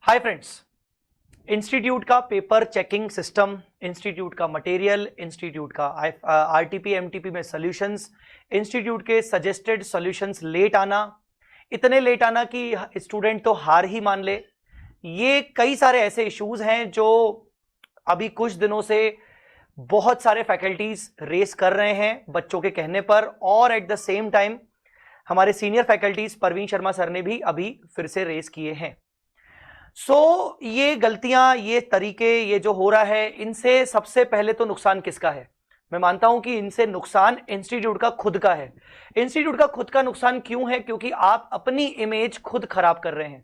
Hi friends, institute का paper checking system, institute का material, institute का आरटीपी एमटीपी में सॉल्यूशंस, इंस्टीट्यूट के सजेस्टेड सॉल्यूशंस लेट आना, इतने लेट आना कि स्टूडेंट तो हार ही मान ले। ये कई सारे ऐसे इश्यूज हैं जो अभी कुछ दिनों से बहुत सारे फैकल्टीज रेस कर रहे हैं बच्चों के कहने पर, और एट द सेम टाइम हमारे senior faculties Parveen Sharma sir ने भी अभी फिर से रेस किए हैं। ये गलतियां, ये तरीके, ये जो हो रहा है, इनसे सबसे पहले तो नुकसान किसका है? मैं मानता हूं कि इनसे नुकसान इंस्टीट्यूट का खुद का है। इंस्टीट्यूट का खुद का नुकसान क्यों है? क्योंकि आप अपनी इमेज खुद खराब कर रहे हैं।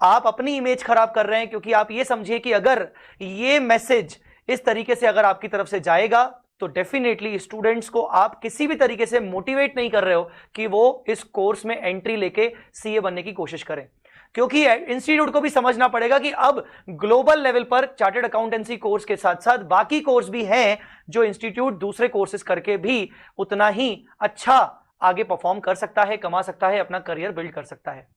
आप अपनी इमेज खराब कर रहे हैं क्योंकि आप ये समझिए कि अगर ये मैसेज इस तरीके से अगर आपकी तरफ से जाएगा तो डेफिनेटली स्टूडेंट्स को आप किसी भी तरीके से मोटिवेट नहीं कर रहे हो कि वो इस कोर्स में एंट्री लेके सीए बनने की कोशिश करें। क्योंकि इंस्टीट्यूट को भी समझना पड़ेगा कि अब ग्लोबल लेवल पर चार्टर्ड अकाउंटेंसी कोर्स के साथ साथ बाकी कोर्स भी हैं जो इंस्टीट्यूट दूसरे कोर्सेज करके भी उतना ही अच्छा आगे परफॉर्म कर सकता है, कमा सकता है, अपना करियर बिल्ड कर सकता है।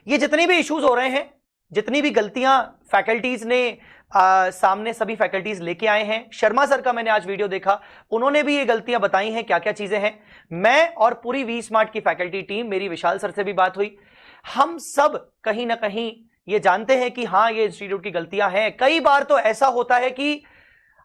ये जितने भी इश्यूज हो रहे हैं, जितनी भी गलतियां फैकल्टीज ने सामने सभी फैकल्टीज लेके आए हैं, शर्मा सर का मैंने आज वीडियो देखा, उन्होंने भी ये गलतियां बताई हैं, क्या क्या चीजें हैं। मैं और पूरी वी स्मार्ट की फैकल्टी टीम, मेरी विशाल सर से भी बात हुई, हम सब कहीं ना कहीं ये जानते हैं कि हाँ, ये इंस्टीट्यूट की गलतियां हैं। कई बार तो ऐसा होता है कि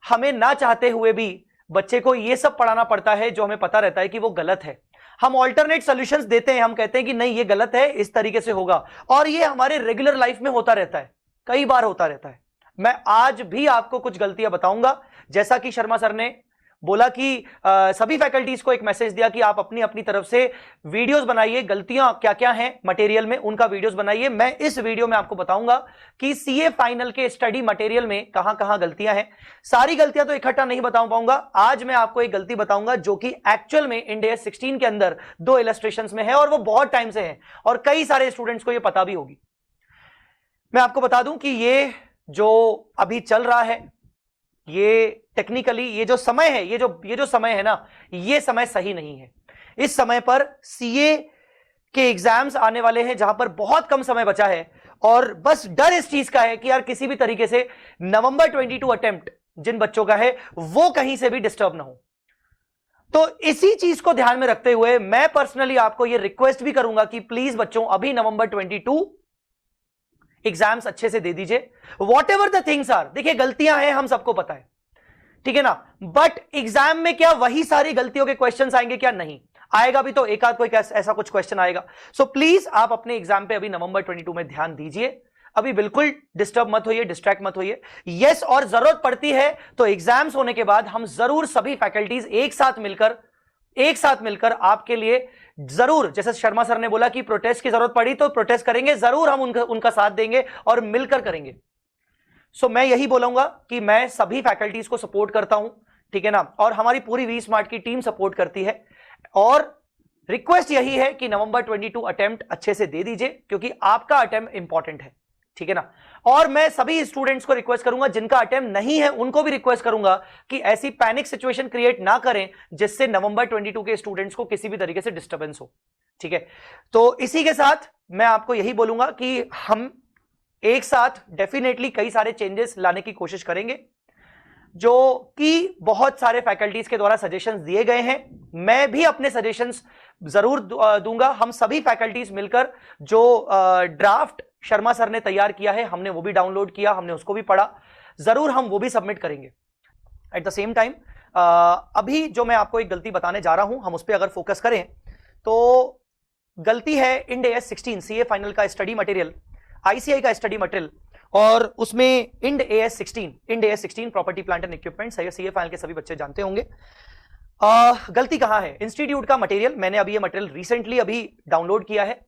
हमें ना चाहते हुए भी बच्चे को ये सब पढ़ाना पड़ता है जो हमें पता रहता है कि वो गलत है। हम ऑल्टरनेट सॉल्यूशंस देते हैं, हम कहते हैं कि नहीं, ये गलत है, इस तरीके से होगा, और ये हमारे रेगुलर लाइफ में होता रहता है, कई बार होता रहता है। मैं आज भी आपको कुछ गलतियां बताऊंगा, जैसा कि शर्मा सर ने बोला कि सभी फैकल्टीज को एक मैसेज दिया कि आप अपनी अपनी तरफ से वीडियोस बनाइए, गलतियां क्या क्या हैं मटेरियल में उनका वीडियोस बनाइए। मैं इस वीडियो में आपको बताऊंगा कि सीए फाइनल के स्टडी मटेरियल में कहां कहां गलतियां हैं। सारी गलतियां तो इकट्ठा नहीं बता पाऊंगा, आज मैं आपको एक गलती बताऊंगा जो कि एक्चुअल में इंड AS 16 के अंदर 2 इलस्ट्रेशंस में है और वो बहुत टाइम से है और कई सारे स्टूडेंट्स को ये पता भी होगी। मैं आपको बता दूं कि ये जो अभी चल रहा है, ये टेक्निकली ये जो समय है, ये जो समय है ना, ये समय सही नहीं है। इस समय पर सीए के एग्जाम्स आने वाले हैं जहां पर बहुत कम समय बचा है और बस डर इस चीज का है कि यार किसी भी तरीके से नवंबर 22 अटेम्प्ट जिन बच्चों का है वो कहीं से भी डिस्टर्ब ना हो। तो इसी चीज को ध्यान में रखते हुए मैं पर्सनली आपको ये रिक्वेस्ट भी करूंगा कि प्लीज बच्चों, अभी नवंबर 22 एग्जाम्स अच्छे से दे दीजिए। Whatever the things are, देखिए गलतियां हैं, हम सबको पता है, ठीक है ना, बट एग्जाम में क्या वही सारी गलतियों के क्वेश्चंस आएंगे? क्या नहीं आएगा, भी तो एक आध कोई ऐसा कुछ क्वेश्चन आएगा। सो प्लीज आप अपने एग्जाम पे अभी नवंबर 22 में ध्यान दीजिए, अभी बिल्कुल डिस्टर्ब मत होइए, डिस्ट्रैक्ट मत होइए। यस, और जरूरत पड़ती है तो एग्जाम्स होने के बाद हम जरूर सभी फैकल्टीज एक साथ मिलकर आपके लिए जरूर, जैसे शर्मा सर ने बोला कि प्रोटेस्ट की जरूरत पड़ी तो प्रोटेस्ट करेंगे, जरूर हम उनका साथ देंगे और मिलकर करेंगे। सो मैं यही बोलूंगा कि मैं सभी फैकल्टीज को सपोर्ट करता हूं, ठीक है ना, और हमारी पूरी वी स्मार्ट की टीम सपोर्ट करती है, और रिक्वेस्ट यही है कि नवंबर 22 अटेम्प्ट अच्छे से दे दीजिए क्योंकि आपका अटेम्प्ट इंपॉर्टेंट है, ठीक है ना। और मैं सभी स्टूडेंट्स को रिक्वेस्ट करूंगा, जिनका अटेम्प्ट नहीं है उनको भी रिक्वेस्ट करूंगा कि ऐसी पैनिक सिचुएशन क्रिएट ना करें जिससे नवंबर 22 के स्टूडेंट्स को किसी भी तरीके से डिस्टर्बेंस हो, ठीक है। तो इसी के साथ मैं आपको यही बोलूंगा कि हम एक साथ डेफिनेटली कई सारे चेंजेस लाने की कोशिश करेंगे जो कि बहुत सारे फैकल्टीज के द्वारा सजेशंस दिए गए हैं। मैं भी अपने सजेशंस जरूर दूंगा। हम सभी फैकल्टीज मिलकर जो ड्राफ्ट शर्मा सर ने तैयार किया है, हमने वो भी डाउनलोड किया, हमने उसको भी पढ़ा, जरूर हम वो भी सबमिट करेंगे। एट द सेम टाइम अभी जो मैं आपको एक गलती बताने जा रहा हूं, हम उस पर अगर फोकस करें तो गलती है इंड AS 16 सीए फाइनल का स्टडी मटेरियल, आईसीआई का स्टडी मटेरियल, और उसमें Ind AS 16 property plant and equipment, CA final के सभी बच्चे जानते होंगे। गलती कहां है? इंस्टीट्यूट का मटेरियल, मैंने अभी ये मटेरियल रिसेंटली अभी डाउनलोड किया है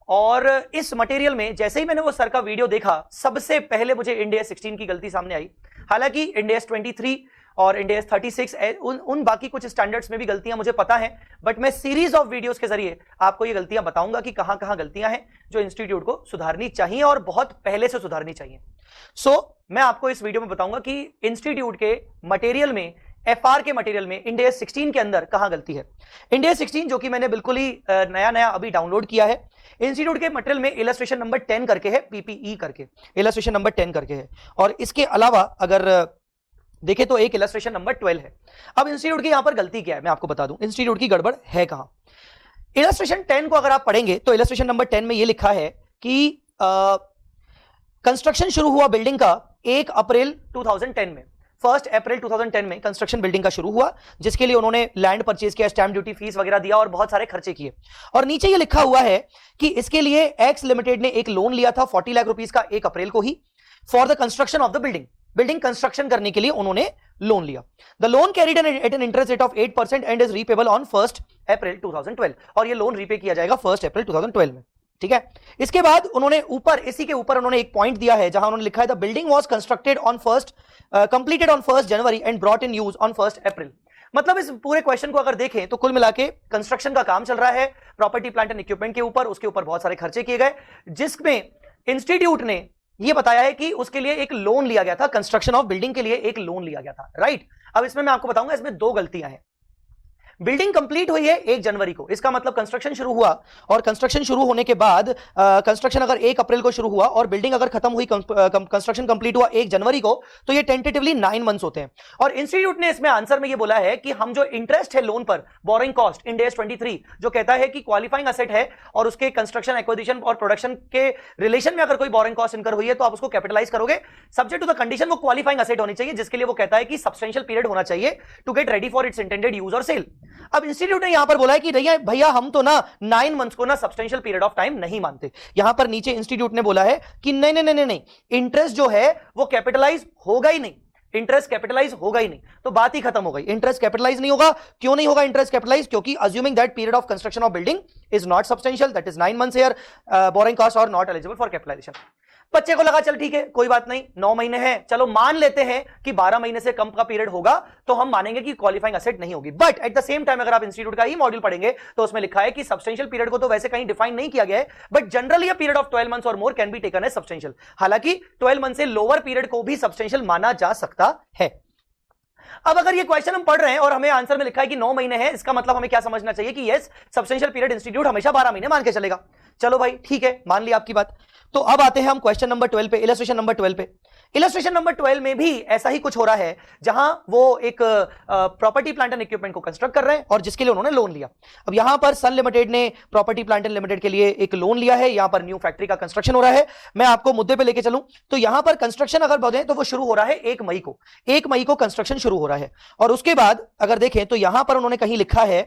और इस मटेरियल में जैसे ही मैंने वो सर का वीडियो देखा, सबसे पहले मुझे इंड AS 16 की गलती सामने आई। हालांकि इंड AS 23 और इंड AS 36 उन बाकी कुछ स्टैंडर्ड्स में भी गलतियां मुझे पता है, बट मैं सीरीज ऑफ वीडियोस के जरिए आपको ये गलतियां बताऊंगा कि कहां कहां गलतियां हैं जो इंस्टीट्यूट को सुधारनी चाहिए और बहुत पहले से सुधारनी चाहिए। मैं आपको इस वीडियो में बताऊंगा कि इंस्टीट्यूट के मटेरियल में एफआर के मटेरियल में इंडेस 16 के अंदर कहां गलती है? इंडेस 16 जो कि मैंने बिल्कुल ही नया अभी डाउनलोड किया है, इंस्टीट्यूट के मटेरियल में इलस्ट्रेशन नंबर 10 करके है, पीपीई करके इलस्ट्रेशन नंबर 10 करके है, और इसके अलावा अगर देखें तो एक इलस्ट्रेशन नंबर 12 है। अब इंस्टीट्यूट की यहां पर गलती क्या है मैं आपको बता दूं, इंस्टीट्यूट की गड़बड़ है कहां। इलस्ट्रेशन 10 को अगर आप पढ़ेंगे तो इलस्ट्रेशन नंबर 10 में यह लिखा है कि कंस्ट्रक्शन शुरू हुआ बिल्डिंग का 1 अप्रैल 2010 में, 1 अप्रैल 2010 में कंस्ट्रक्शन बिल्डिंग का शुरू हुआ, जिसके लिए उन्होंने लैंड परचेज किया, स्टैंप ड्यूटी फीस वगैरह दिया और बहुत सारे खर्चे किए। और नीचे ये लिखा हुआ है कि इसके लिए एक्स लिमिटेड ने एक लोन लिया था 40 लाख रुपीस का 1 अप्रैल को ही, for the construction of the building. Building construction करने के लिए उन्होंने लोन लिया। The loan carried at an interest rate of 8% and is repayable on 1 April 2012, और ये लोन रीपे किया जाएगा 1 अप्रैल 2012 में। ठीक है, इसके बाद उन्होंने ऊपर, इसी के ऊपर उन्होंने एक पॉइंट दिया है जहां उन्होंने लिखा है the building was constructed on completed on 1 January and brought in use on 1 अप्रैल। मतलब इस पूरे क्वेश्चन को अगर देखें तो कुल मिला के कंस्ट्रक्शन का काम चल रहा है प्रॉपर्टी प्लांट एंड इक्विपमेंट के ऊपर, उसके ऊपर बहुत सारे खर्चे किए गए, जिसमें इंस्टीट्यूट ने यह बताया है कि उसके लिए एक लोन लिया गया था, कंस्ट्रक्शन ऑफ बिल्डिंग के लिए एक लोन लिया गया था, राइट। अब इसमें मैं आपको बताऊंगा, इसमें 2 गलतियां हैं। बिल्डिंग कंप्लीट हुई है 1 जनवरी को, इसका मतलब कंस्ट्रक्शन शुरू हुआ, और कंस्ट्रक्शन शुरू होने के बाद कंस्ट्रक्शन अगर 1 अप्रैल को शुरू हुआ और बिल्डिंग अगर खत्म हुई, कंस्ट्रक्शन कंप्लीट हुआ 1 जनवरी को, तो ये टेंटेटिवली 9 मंथ्स होते हैं। और इंस्टीट्यूट ने इसमें आंसर में ये बोला है कि हम जो इंटरेस्ट है लोन पर, बोरिंग कॉस्ट इंड AS 23 जो कहता है कि क्वालिफाइंग एसेट है और उसके कंस्ट्रक्शन, एक्विजिशन और प्रोडक्शन के रिलेशन में अगर कोई बोरिंग कॉस्ट इनकर हुई है तो आप उसको कैपिटलाइज करोगे, सब्जेक्ट टू द कंडीशन वो क्वालिफाइंग एसेट होनी चाहिए, जिसके लिए वो कहता है कि सब्सटेंशियल पीरियड होना चाहिए to get ready for its intended use और सेल। अब इंस्टीट्यूट यहां पर बोला है कि भैया हम तो ना 9 मंथ्स को ना सब्सटेंशियल पीरियड ऑफ टाइम नहीं मानते। यहां पर नीचे इंस्टीट्यूट ने बोला है कि नहीं नहीं नहीं नहीं, इंटरेस्ट जो है वो कैपिटलाइज होगा ही नहीं, इंटरेस्ट कैपिटलाइज होगा ही नहीं, तो बात ही खत्म हो गई। इंटरेस्ट कैपिटलाइज नहीं होगा, क्यों नहीं होगा इंटरेस्ट कैपिटलाइज? क्योंकि assuming that period of construction of building is not substantial, that is 9 months here, borrowing cost और नॉट एलिजिबल फॉर कैपिटलाइजेशन। बच्चे को लगा चल ठीक है कोई बात नहीं, 9 महीने हैं, चलो मान लेते हैं कि 12 महीने से कम का पीरियड होगा तो हम मानेंगे कि क्वालिफाइंग एसेट नहीं होगी। But at the same time अगर आप इंस्टीट्यूट का ही मॉड्यूल पढ़ेंगे तो उसमें लिखा है कि सब्सटेंशियल पीरियड को तो वैसे कहीं डिफाइन नहीं किया गया है, but generally a period of 12 months और more can be taken as substantial. हालांकि 12 मंथ से लोअर पीरियड को भी सब्सटेंशियल माना जा सकता है। अब अगर ये क्वेश्चन हम पढ़ रहे हैं और हमें आंसर में लिखा है कि 9 महीने है, इसका मतलब हमें क्या समझना चाहिए कि यस सब्सटेंशियल पीरियड इंस्टीट्यूट हमेशा 12 महीने मान के चलेगा। चलो भाई ठीक है, मान लिया आपकी बात। तो अब आते हैं हम क्वेश्चन नंबर 12 पे, इलस्ट्रेशन नंबर 12 पे। इलस्ट्रेशन नंबर 12 में भी ऐसा ही कुछ हो रहा है, जहां वो एक प्रॉपर्टी प्लांट एंड इक्विपमेंट को कंस्ट्रक्ट कर रहे हैं और जिसके लिए उन्होंने लोन लिया। अब यहां पर सन लिमिटेड ने प्रॉपर्टी प्लांट एंड लिमिटेड के लिए एक लोन लिया है, यहां पर न्यू फैक्ट्री का कंस्ट्रक्शन हो रहा है। मैं आपको मुद्दे पे लेके चलूं तो यहां पर कंस्ट्रक्शन अगर बढ़े तो वो शुरू हो रहा है 1 मई को, 1 मई को कंस्ट्रक्शन शुरू हो रहा है। और उसके बाद अगर देखें तो यहां पर उन्होंने कहीं लिखा है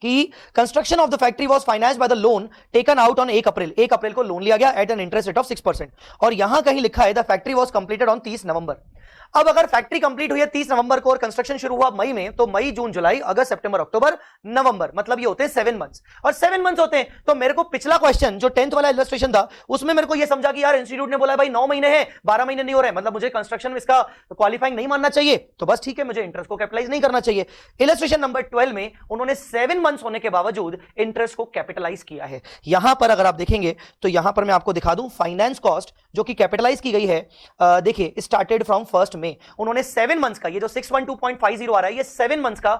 कि construction of the factory was financed by the loan taken out on 1 April, 1 अप्रैल को लोन लिया गया at an interest rate of 6%। और यहां कहीं लिखा है the factory was completed on 30 November. अब अगर फैक्ट्री कंप्लीट हुई है 30 नवंबर को और कंस्ट्रक्शन शुरू हुआ मई में, तो मई, जून, जुलाई, अगस्त, सितंबर, अक्टूबर, नवंबर, मतलब ये होते हैं 7 मंथ्स। और 7 मंथ्स होते हैं तो मेरे को पिछला क्वेश्चन जो 10th वाला इलस्ट्रेशन था उसमें मेरे को ये समझा कि यार इंस्टीट्यूट ने बोला भाई 9 महीने हैं, 12 महीने नहीं हो रहे, मतलब मुझे कंस्ट्रक्शन में इसका क्वालिफाइंग नहीं मानना चाहिए, तो बस ठीक है, मुझे इंटरेस्ट को कैपिटलाइज नहीं करना चाहिए। इलस्ट्रेशन नंबर 12 में उन्होंने 7 मंथ्स होने के बावजूद इंटरेस्ट को कैपिटलाइज किया है। यहां पर अगर आप देखेंगे तो यहां पर मैं आपको दिखा दूं फाइनेंस कॉस्ट जो कि कैपिटलाइज की गई है, देखिए स्टार्टेड फ्रॉम 1 मई, उन्होंने 7 मंथ्स का, ये जो 612.50 आ रहा है ये 7 मंथ्स का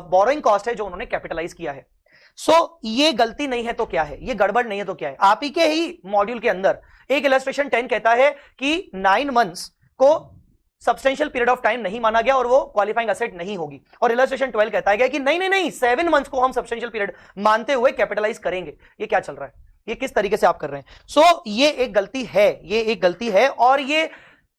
बोरोइंग कॉस्ट है जो उन्होंने कैपिटलाइज किया है। ये गलती नहीं है तो क्या है, ये गड़बड़ नहीं है तो क्या है? आप ही के ही मॉड्यूल के अंदर एक इलस्ट्रेशन 10 कहता है कि 9 मंथ्स को सब्सटेंशियल पीरियड ऑफ टाइम नहीं माना गया और वो क्वालिफाइंग एसेट नहीं होगी, और इलस्ट्रेशन 12 कहता है कि नहीं नहीं नहीं 7 मंथ्स को हम सब्सटेंशियल पीरियड मानते हुए कैपिटलाइज करेंगे। ये क्या चल रहा है, ये किस तरीके से आप कर रहे हैं? ये एक गलती है, ये एक गलती है, और ये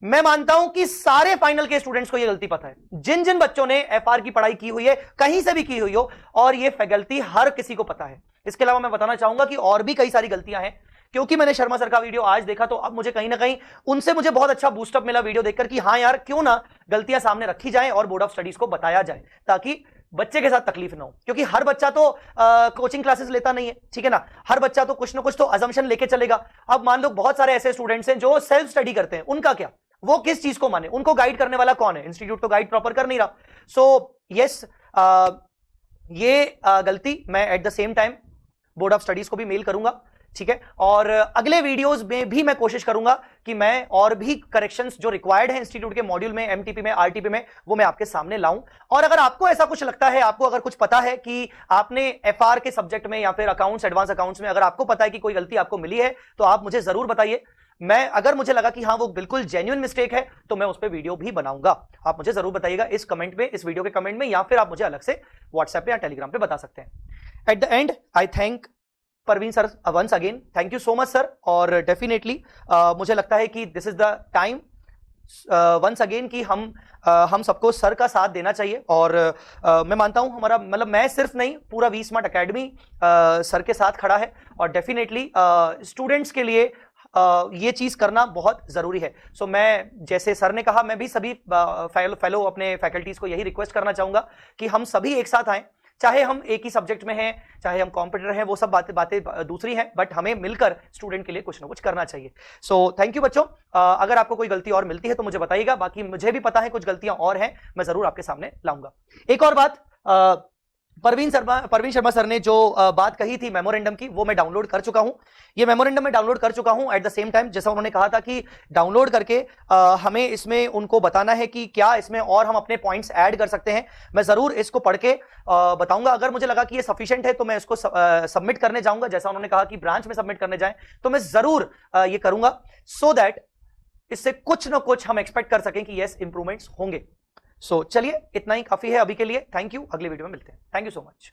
मैं मानता हूं कि सारे फाइनल के स्टूडेंट्स को यह गलती पता है, जिन जिन बच्चों ने एफआर की पढ़ाई की हुई है, कहीं से भी की हुई हो, और यह गलती हर किसी को पता है। इसके अलावा मैं बताना चाहूंगा कि और भी कई सारी गलतियां हैं, क्योंकि मैंने शर्मा सर का वीडियो आज देखा तो अब मुझे कहीं ना कहीं उनसे मुझे बहुत अच्छा बूस्टअप मिला वीडियो देखकर कि हाँ यार क्यों ना गलतियां सामने रखी जाए और बोर्ड ऑफ स्टडीज को बताया जाए, ताकि बच्चे के साथ तकलीफ ना हो। क्योंकि हर बच्चा तो कोचिंग क्लासेस लेता नहीं है, ठीक है ना, हर बच्चा तो कुछ ना कुछ तो अजम्पशन लेके चलेगा। अब मान लो बहुत सारे ऐसे स्टूडेंट्स हैं जो सेल्फ स्टडी करते हैं, उनका क्या, वो किस चीज को माने, उनको गाइड करने वाला कौन है? इंस्टीट्यूट तो गाइड प्रॉपर कर नहीं रहा। यस, ये गलती मैं at the same time board of studies को भी मेल करूंगा ठीक है। और अगले वीडियोस में भी मैं कोशिश करूंगा कि मैं और भी करेक्शंस जो रिक्वायर्ड है इंस्टीट्यूट के मॉड्यूल में, एमटीपी में, आरटीपी में, वो मैं आपके सामने लाऊं। और अगर आपको ऐसा कुछ लगता है, आपको अगर कुछ पता है कि आपने एफआर के सब्जेक्ट में या फिर अकाउंट्स, एडवांस अकाउंट्स में अगर आपको पता है कि कोई गलती आपको मिली है, तो आप मुझे जरूर बताइए। मैं अगर मुझे लगा कि हाँ वो बिल्कुल जेन्युइन मिस्टेक है तो मैं उस पर वीडियो भी बनाऊंगा। आप मुझे जरूर बताइएगा इस कमेंट में, इस वीडियो के कमेंट में, या फिर आप मुझे अलग से व्हाट्सएप पे या टेलीग्राम पे बता सकते हैं। At the end I thank Parveen sir once again, thank you so much sir. और डेफिनेटली मुझे लगता है कि this is the time once again कि हम सबको सर का साथ देना चाहिए। और मैं मानता हूं हमारा, मतलब मैं सिर्फ नहीं, पूरा वी स्मार्ट अकेडमी सर के साथ खड़ा है। और डेफिनेटली स्टूडेंट्स के लिए ये चीज करना बहुत जरूरी है। सो मैं, जैसे सर ने कहा, मैं भी सभी फेलो अपने फैकल्टीज को यही रिक्वेस्ट करना चाहूंगा कि हम सभी एक साथ आएं, चाहे हम एक ही सब्जेक्ट में हैं, चाहे हम कॉम्पिटिटर हैं, वो सब बातें दूसरी हैं, बट हमें मिलकर स्टूडेंट के लिए कुछ ना कुछ करना चाहिए। सो थैंक यू बच्चों। अगर आपको कोई गलती और मिलती है तो मुझे बताइएगा, बाकी मुझे भी पता है कुछ गलतियां और हैं, मैं जरूर आपके सामने लाऊंगा। एक और बात, परवीन शर्मा सर ने जो बात कही थी मेमोरेंडम की, वो मैं डाउनलोड कर चुका हूं। ये मेमोरेंडम मैं डाउनलोड कर चुका हूं। एट द सेम टाइम, जैसा उन्होंने कहा था कि डाउनलोड करके हमें इसमें उनको बताना है कि क्या इसमें और हम अपने पॉइंट्स ऐड कर सकते हैं। मैं जरूर इसको पढ़ के बताऊंगा। अगर मुझे लगा कि ये सफिशिएंट है तो मैं इसको सबमिट करने जाऊंगा। जैसा उन्होंने कहा कि ब्रांच में सबमिट करने जाएं, तो मैं जरूर ये करूंगा, सो दैट इससे कुछ ना कुछ हम एक्सपेक्ट कर सकें कि यस इंप्रूवमेंट्स होंगे। सो चलिए, इतना ही काफी है अभी के लिए। थैंक यू, अगले वीडियो में मिलते हैं। Thank you so much.